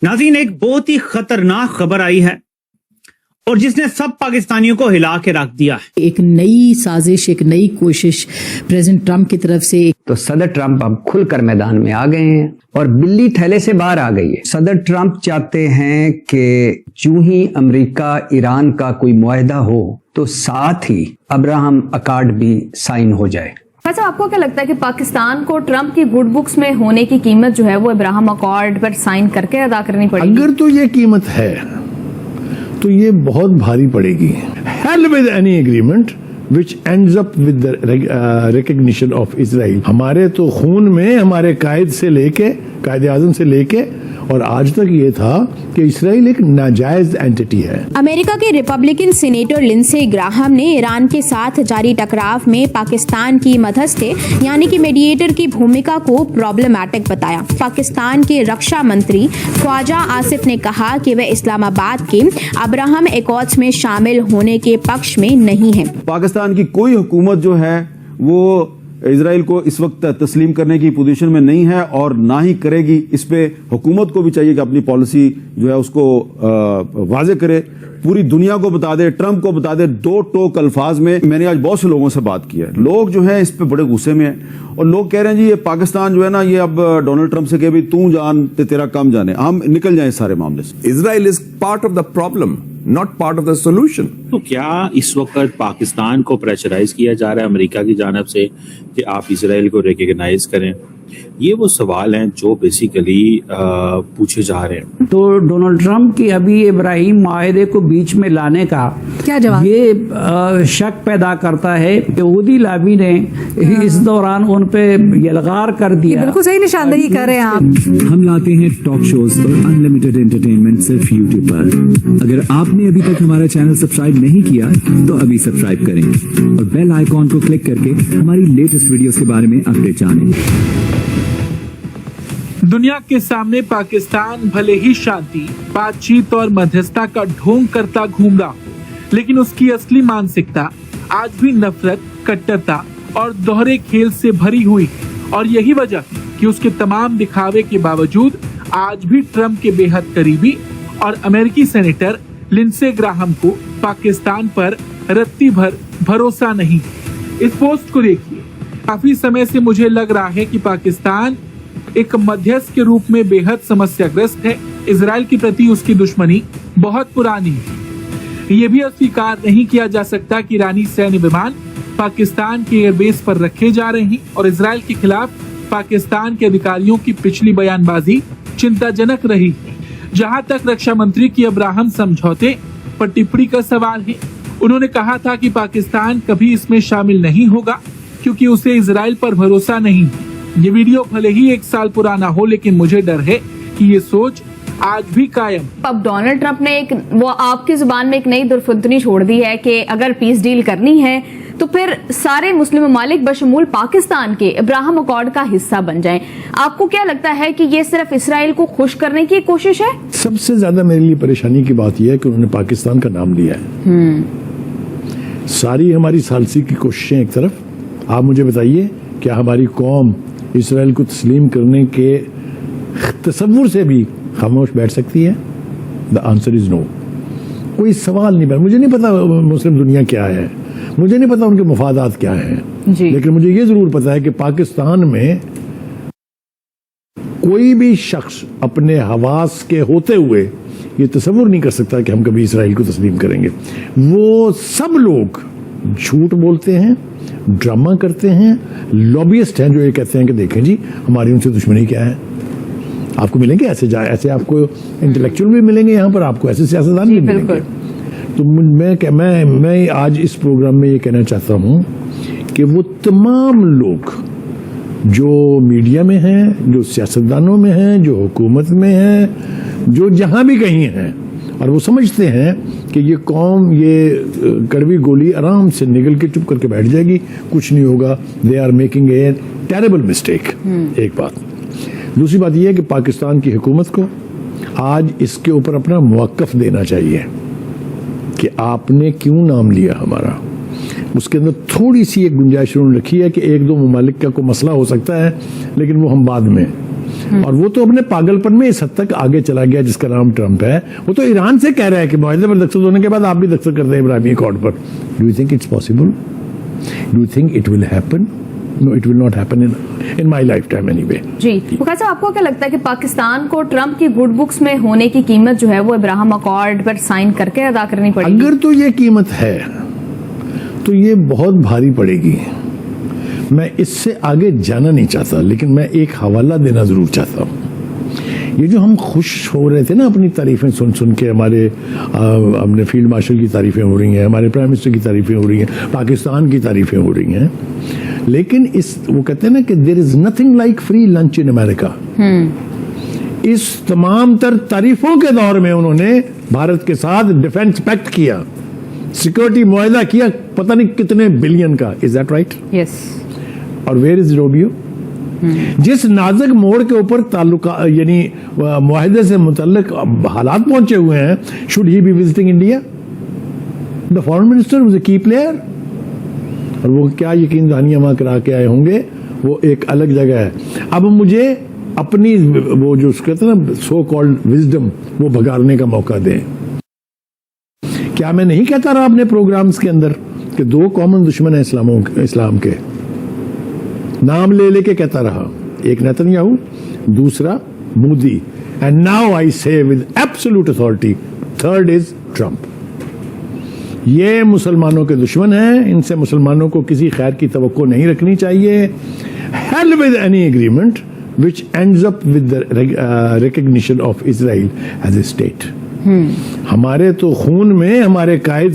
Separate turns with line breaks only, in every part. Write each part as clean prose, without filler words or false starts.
नाज़रीन, एक बहुत ही खतरनाक खबर आई है और जिसने सब पाकिस्तानियों को हिला के रख दिया है।
एक नई साजिश, एक नई कोशिश प्रेसिडेंट ट्रंप की तरफ से।
तो सदर ट्रंप अब खुलकर मैदान में आ गए हैं और बिल्ली थैले से बाहर आ गई है। सदर ट्रंप चाहते हैं कि यूं ही अमेरिका ईरान का कोई मुआहदा हो तो साथ ही अब्राहम अकॉर्ड भी साइन हो जाए।
अच्छा, आपको क्या लगता है कि पाकिस्तान को ट्रंप की गुड बुक्स में होने की कीमत जो है वो अब्राहम अकॉर्ड पर साइन करके अदा करनी पड़ेगी?
अगर तो ये कीमत है तो ये बहुत भारी पड़ेगी। Hell with any agreement which ends up with the recognition of Israel। हमारे तो खून में हमारे कायद आज़म से लेके और आज तक ये था कि इसराइल एक नाजायज एंटिटी है।
अमेरिका के रिपब्लिकन सीनेटर लिंडसे ग्राहम ने ईरान के साथ जारी टकराव में पाकिस्तान की मध्यस्थी यानी कि मीडिएटर की भूमिका को प्रॉब्लमैटिक बताया। पाकिस्तान के रक्षा मंत्री ख्वाजा आसिफ ने कहा कि वह इस्लामाबाद के अब्राहम एकॉर्ड्स में शामिल होने के पक्ष में नहीं है।
पाकिस्तान की कोई हुकूमत जो है वो इजराइल को इस वक्त तस्लीम करने की पोजीशन में नहीं है और ना ही करेगी। इस पे हुकूमत को भी चाहिए कि अपनी पॉलिसी जो है उसको वाजे करे, पूरी दुनिया को बता दे, ट्रंप को बता दे दो टोक अल्फाज में। मैंने आज बहुत से लोगों से बात की है, लोग जो है इस पे बड़े गुस्से में हैं और लोग कह रहे हैं जी ये पाकिस्तान जो है ना ये अब डोनाल्ड ट्रंप से कहे भी तू जान ते तेरा कम जाने, हम निकल जाए सारे मामले से।
Israel is part of the problem, not part of the solution.
तो क्या इस वक्त पाकिस्तान को प्रेशराइज किया जा रहा है अमेरिका की जानिब से कि आप इजराइल को रिकॉग्नाइज करें? ये वो सवाल हैं जो बेसिकली पूछे जा रहे हैं।
तो डोनाल्ड ट्रंप की अभी इब्राहिम माहिदे को बीच में लाने का
क्या जवाब?
ये शक पैदा करता है कि यहूदी लाबी ने इस दौरान उन पे यलगार कर दिया।
बिल्कुल सही निशानदेही कर रहे हैं आप।
हम लाते हैं टॉक शोज और अनलिमिटेड एंटरटेनमेंट सिर्फ यूट्यूब पर। अगर आपने अभी तक हमारा चैनल सब्सक्राइब नहीं किया तो अभी सब्सक्राइब करें और बेल आइकॉन को क्लिक करके हमारी लेटेस्ट वीडियोस के बारे में अपडेट जानें।
दुनिया के सामने पाकिस्तान भले ही शांति, बातचीत और मध्यस्थता का ढोंग करता घूम रहा हो, लेकिन उसकी असली मानसिकता आज भी नफरत, कट्टरता और दोहरे खेल से भरी हुई है। और यही वजह कि उसके तमाम दिखावे के बावजूद आज भी ट्रंप के बेहद करीबी और अमेरिकी सेनेटर लिंडसे ग्राहम को पाकिस्तान पर रत्ती भर भरोसा नहीं। इस पोस्ट को देखिए। काफी समय से मुझे लग रहा है कि पाकिस्तान एक मध्यस्थ के रूप में बेहद समस्याग्रस्त है। इजराइल के प्रति उसकी दुश्मनी बहुत पुरानी है। ये भी अस्वीकार नहीं किया जा सकता कि ईरानी सैन्य विमान पाकिस्तान के एयरबेस पर रखे जा रहे हैं और इजराइल के खिलाफ पाकिस्तान के अधिकारियों की पिछली बयानबाजी चिंताजनक रही है। जहां तक रक्षा मंत्री की अब्राहम समझौते पर टिप्पणी का सवाल है, उन्होंने कहा था कि पाकिस्तान कभी इसमें शामिल नहीं होगा क्योंकि उसे इजराइल पर भरोसा नहीं है। ये वीडियो भले ही 1 साल पुराना हो, लेकिन मुझे डर है कि ये सोच आज भी कायम।
अब डोनाल्ड ट्रंप ने वो आपकी जुबान में एक नई दुर्फुतनी छोड़ दी है कि अगर पीस डील करनी है तो फिर सारे मुस्लिम ममालिक बशमूल पाकिस्तान के अब्राहम अकॉर्ड का हिस्सा बन जाएं। आपको क्या लगता है कि ये सिर्फ इसराइल को खुश करने की कोशिश है?
सबसे ज्यादा मेरे लिए परेशानी की बात यह है कि उन्होंने पाकिस्तान का नाम लिया है। सारी हमारी सालसी की कोशिशें एक तरफ, आप मुझे बताइए क्या हमारी कौम इसराइल को तस्लीम करने के तसव्वुर से भी खामोश बैठ सकती है? The answer is no. कोई सवाल नहीं बैठ। मुझे नहीं पता मुस्लिम दुनिया क्या है, मुझे नहीं पता उनके मफादात क्या हैं, लेकिन मुझे ये जरूर पता है कि पाकिस्तान में कोई भी शख्स अपने हवास के होते हुए ये तसव्वुर नहीं कर सकता कि हम कभी इसराइल को तस्लीम करेंगे। वो सब लोग झूठ बोलते हैं, ड्रामा करते हैं, लॉबियस्ट हैं जो ये कहते हैं कि देखें जी हमारी उनसे दुश्मनी क्या है। आपको मिलेंगे ऐसे आपको इंटेलेक्चुअल भी मिलेंगे, यहाँ पर आपको ऐसे सियासतदान भी मिलेंगे। तो मैं आज इस प्रोग्राम में ये कहना चाहता हूँ कि वो तमाम लोग जो मीडिया में हैं, जो सियासतदानों में हैं, जो हुकूमत में हैं, जो जहाँ भी कहीं हैं, और वो समझते हैं कि ये कौम ये कड़वी गोली आराम से निगल के चुप करके बैठ जाएगी, कुछ नहीं होगा। They are making a terrible mistake. एक बात। दूसरी बात यह है कि पाकिस्तान की हुकूमत को आज इसके ऊपर अपना मौक़िफ़ देना चाहिए कि आपने क्यों नाम लिया हमारा। उसके अंदर थोड़ी सी एक गुंजाइश उन्होंने रखी है कि 1-2 ममालिक का कोई मसला हो सकता है, लेकिन वो हम बाद में। اور وہ تو اپنے پاگلپن میں اس حد تک آگے چلا گیا جس کا نام ٹرمپ ہے. وہ تو ایران سے کہہ رہا ہے کہ معاہدے پر دستخط ہونے کے بعد آپ بھی دستخط کرتے ہیں ابراہیمی اکارڈ پر. Do you think it's possible? Do you think it will happen? No, it will not happen in my lifetime anyway.
جی بخیر صاحب، آپ کو کیا لگتا ہے کہ پاکستان کو ٹرمپ کی گڈ بکس میں ہونے کی قیمت جو ہے وہ ابراہیم اکارڈ پر سائن کر کے ادا کرنی پڑے گی؟
اگر تو یہ قیمت ہے تو یہ بہت بھاری پڑے گی. میں اس سے آگے جانا نہیں چاہتا، لیکن میں ایک حوالہ دینا ضرور چاہتا ہوں. یہ جو ہم خوش ہو رہے تھے نا اپنی تعریفیں سن سن کے، ہمارے اپنے فیلڈ مارشل کی تعریفیں ہو رہی ہیں، ہمارے پرائم منسٹر کی تعریفیں ہو رہی ہیں، پاکستان کی تعریفیں ہو رہی ہیں، لیکن وہ کہتے ہیں نا کہ there is nothing like free lunch in امریکہ. اس تمام تر تعریفوں کے دور میں انہوں نے بھارت کے ساتھ ڈیفنس پیکٹ کیا، سیکورٹی معاہدہ کیا پتہ نہیں کتنے بلین کا. Is that right?
یس.
اور ویئر از روبیو؟ جس نازک موڑ کے اوپر یعنی معاہدے سے متعلق حالات پہنچے ہوئے ہیں، should he be visiting India? The foreign minister was a key player. اور وہ کیا یقین دہانیاں وہاں کرا کے آئے ہوں گے، وہ ایک الگ جگہ ہے. اب مجھے اپنی وہ جو کہتے ہیں نا سو کالڈ وزڈم وہ بگاڑنے کا موقع دیں. کیا میں نہیں کہتا رہا اپنے پروگرامز کے اندر کہ دو کامن دشمن ہیں اسلام کے؟ نام لے لے کے کہتا رہا، ایک نیتن یاہو، دوسرا مودی، اینڈ ناؤ آئی سے with absolute authority third is Trump. یہ مسلمانوں کے دشمن ہیں، ان سے مسلمانوں کو کسی خیر کی توقع نہیں رکھنی چاہیے. hell with any agreement which ends up with the recognition of Israel as a state. ہمارے تو خون میں ہمارے قائد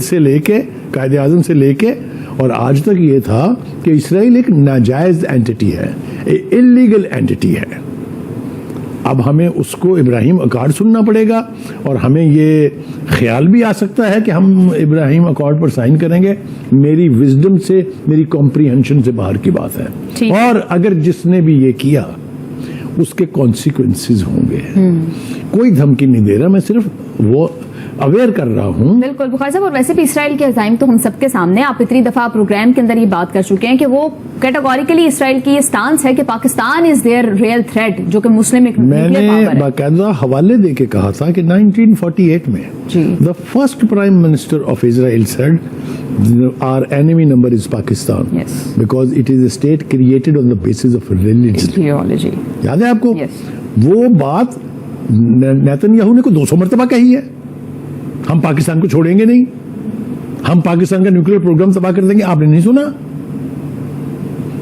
اعظم سے لے کے اور آج تک یہ تھا کہ اسرائیل ایک ناجائز اینٹی ہے، انلیگل اینٹی ہے. اب ہمیں اس کو ابراہیم اکارڈ سننا پڑے گا، اور ہمیں یہ خیال بھی آ سکتا ہے کہ ہم ابراہیم اکارڈ پر سائن کریں گے. میری وزڈم سے، میری کمپریہنشن سے باہر کی بات ہے. اور اگر جس نے بھی یہ کیا اس کے کانسیکوینسز ہوں گے. کوئی دھمکی نہیں دے رہا، میں صرف وہ اویئر کر رہا ہوں.
بالکل بخاری صاحب. اور ویسے بھی اسرائیل کے عزائم تو ہم سب کے سامنے، آپ اتنی دفعہ پروگرام کے اندر یہ بات کر چکے ہیں کہ وہ کیٹیگوریکلی اسرائیل کی یہ سٹانس ہے کہ Pakistan is there real threat, جو کہ مسلم ایک
میں نے باقاعدہ حوالے دے کے کہا تھا کہ 1948 میں the first prime minister of Israel said our enemy number is Pakistan.
Yes.
Because it is a state created on the basis of religion.
Ideology.
یاد ہے آپ کو؟
Yes.
وہ بات نیتن یاہو نے کو 200 مرتبہ کہی ہے. ہم پاکستان کو چھوڑیں گے نہیں، ہم پاکستان کا نیوکلیئر پروگرام تباہ کر دیں گے. آپ نے نہیں سنا؟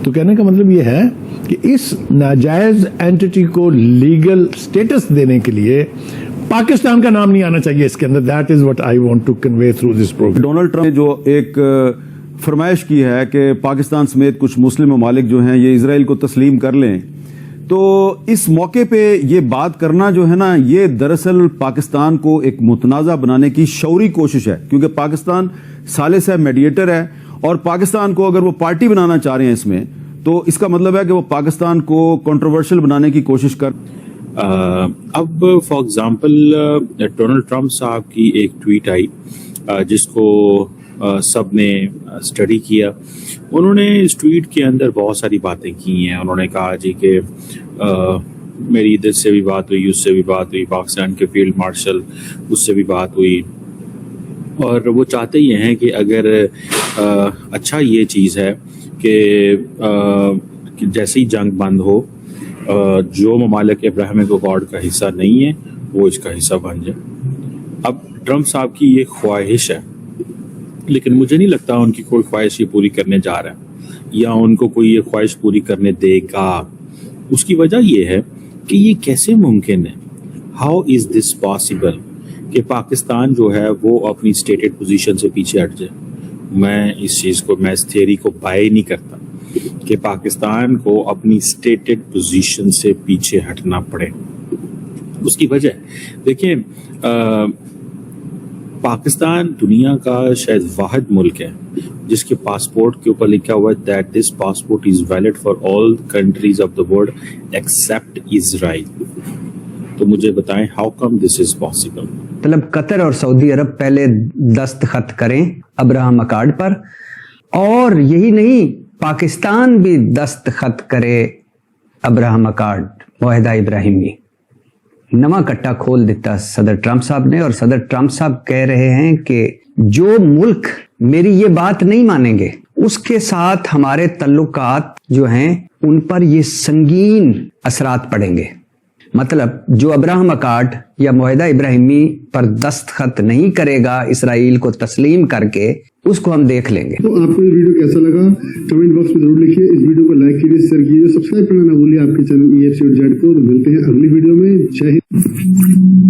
تو کہنے کا مطلب یہ ہے کہ اس ناجائز اینٹی کو لیگل سٹیٹس دینے کے لیے پاکستان کا نام نہیں آنا چاہیے اس کے اندر. That is what I want to convey through this program.
Donald Trump نے جو ایک فرمائش کی ہے کہ پاکستان سمیت کچھ مسلم ممالک جو ہیں یہ اسرائیل کو تسلیم کر لیں، تو اس موقع پہ یہ بات کرنا جو ہے نا، یہ دراصل پاکستان کو ایک متنازع بنانے کی شعوری کوشش ہے. کیونکہ پاکستان ثالث ہے، میڈیٹر ہے، اور پاکستان کو اگر وہ پارٹی بنانا چاہ رہے ہیں اس میں، تو اس کا مطلب ہے کہ وہ پاکستان کو کنٹروورشل بنانے کی کوشش کر.
اب فار ایگزامپل ڈونلڈ ٹرمپ صاحب کی ایک ٹویٹ آئی جس کو سب نے اسٹڈی کیا. انہوں نے اس ٹویٹ کے اندر بہت ساری باتیں کی ہیں. انہوں نے کہا جی کہ میری ادھر سے بھی بات ہوئی، اس سے بھی بات ہوئی، پاکستان کے فیلڈ مارشل اس سے بھی بات ہوئی، اور وہ چاہتے یہ ہیں کہ اگر اچھا یہ چیز ہے کہ جیسے ہی جنگ بند ہو، جو ممالک ابراہیم اکارڈ کا حصہ نہیں ہے وہ اس کا حصہ بن جائے. اب ٹرمپ صاحب کی یہ خواہش ہے، لیکن مجھے نہیں لگتا ان کی کوئی خواہش یہ پوری کرنے جا رہا ہے یا ان کو کوئی یہ خواہش پوری کرنے دے گا. اس کی وجہ یہ ہے کہ یہ کیسے ممکن ہے، ہاؤ از دس پاسبل کہ پاکستان جو ہے وہ اپنی اسٹیٹڈ پوزیشن سے پیچھے ہٹ جائے. میں اس تھیوری کو بائی نہیں کرتا کہ پاکستان کو اپنی اسٹیٹڈ پوزیشن سے پیچھے ہٹنا پڑے. اس کی وجہ دیکھیں، پاکستان دنیا کا شاید واحد ملک ہے جس کے پاسپورٹ کے اوپر لکھا ہوا ہے that this passport is valid for all countries of the world except Israel. تو مجھے بتائیں how come this is possible?
مطلب قطر اور سعودی عرب پہلے دستخط کریں ابراہم اکارڈ پر، اور یہی نہیں پاکستان بھی دستخط کرے ਅਬਰਾਹਮ ਅਕਾਰਡ ਮੁਆਹਿਦਾ ਇਬਰਾਹਿਮੀ नवा कट्टा खोल दिता सदर ट्रंप साहब ने। और सदर ट्रंप साहब कह रहे हैं कि जो मुल्क मेरी ये बात नहीं मानेंगे उसके साथ हमारे तल्लुकात जो हैं उन पर ये संगीन असरात पड़ेंगे। मतलब जो अब्राहम अकार्ड या मुआहिदा इब्राहिमी पर दस्तखत नहीं करेगा इसराइल को तस्लीम करके, उसको हम देख लेंगे।
तो आपको ये वीडियो कैसा लगा कमेंट बॉक्स में जरूर लिखिए। इस वीडियो को लाइक कीजिए, शेयर कीजिए, सब्सक्राइब करना ना भूलिए आपके चैनल EFC और जेड को। तो मिलते हैं अगली वीडियो में। जय हिंद।